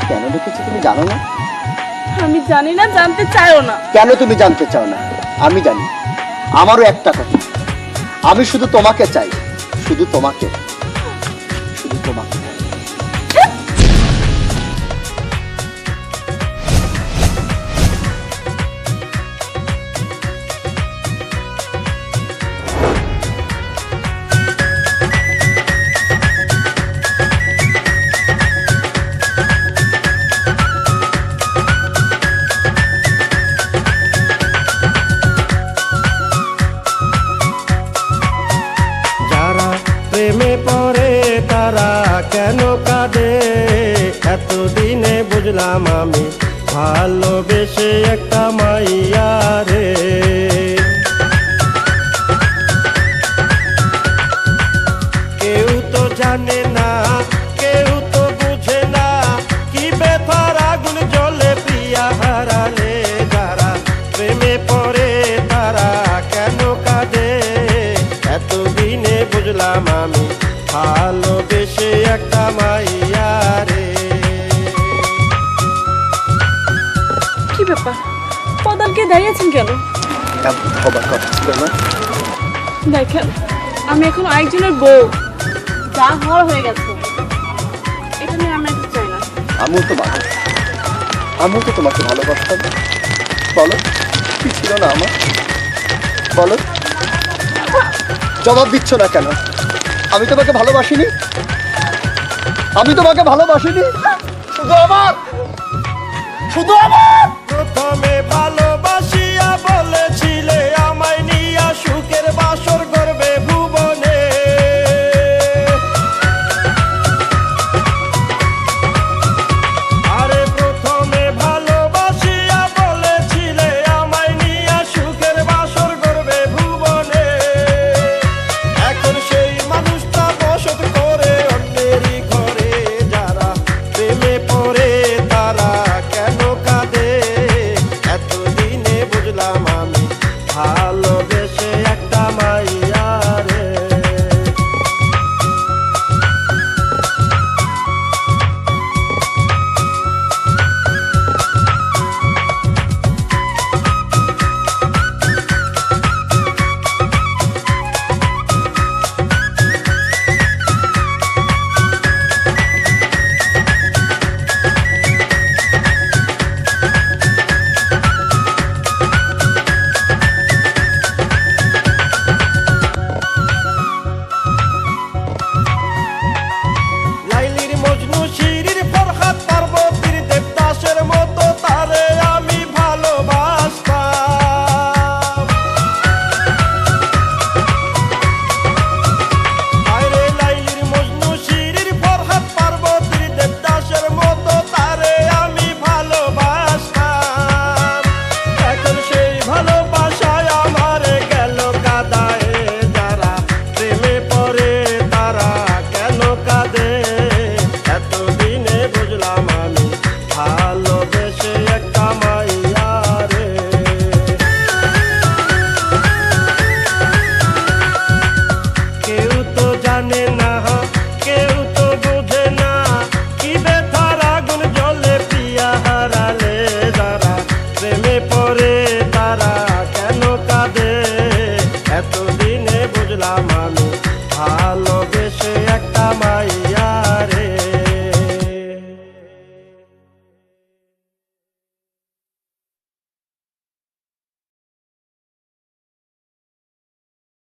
কেন ডেকেছি তুমি জানো না? আমি জানি না, জানতে চাইও না। কেন তুমি জানতে চাও না? আমি জানি। আমারও একটা কথা, আমি শুধু তোমাকে চাই, শুধু তোমাকে, শুধু তোমাকে। প্রেমে পড়ে তারা কেন কাঁদে, এতদিনে বুঝলাম আমি ভালোবেসে একটা মাইয়া রে। কেউ তো জানে না, কেউ তো বুঝে না, কি ব্যথার আগুন জ্বলে প্রিয়া হারালে। যারা প্রেমে পড়ে তারা কেন কাঁদে, এতদিনে বুঝলাম আমি ভালোবেসে একটা মাইয়া রে। কি ব্যাপার, পদালকে দাঁড়িয়েছেন কেন? হবার কথা ছিল না? দেখেন, আমি এখন আরেকজনের বউ, যা হওয়ার হয়ে গেছে, এটা নিয়ে আমি একটু চাই না। আমিও তো তোমাকে ভালোবাসতাম। বলো, কি ছিল না আমার? বলো, জবাব দিচ্ছ না কেন? আমি তোমাকে ভালোবাসিনি, আমি তোমাকে ভালোবাসিনি। শুধু আমার প্রথমে ভালো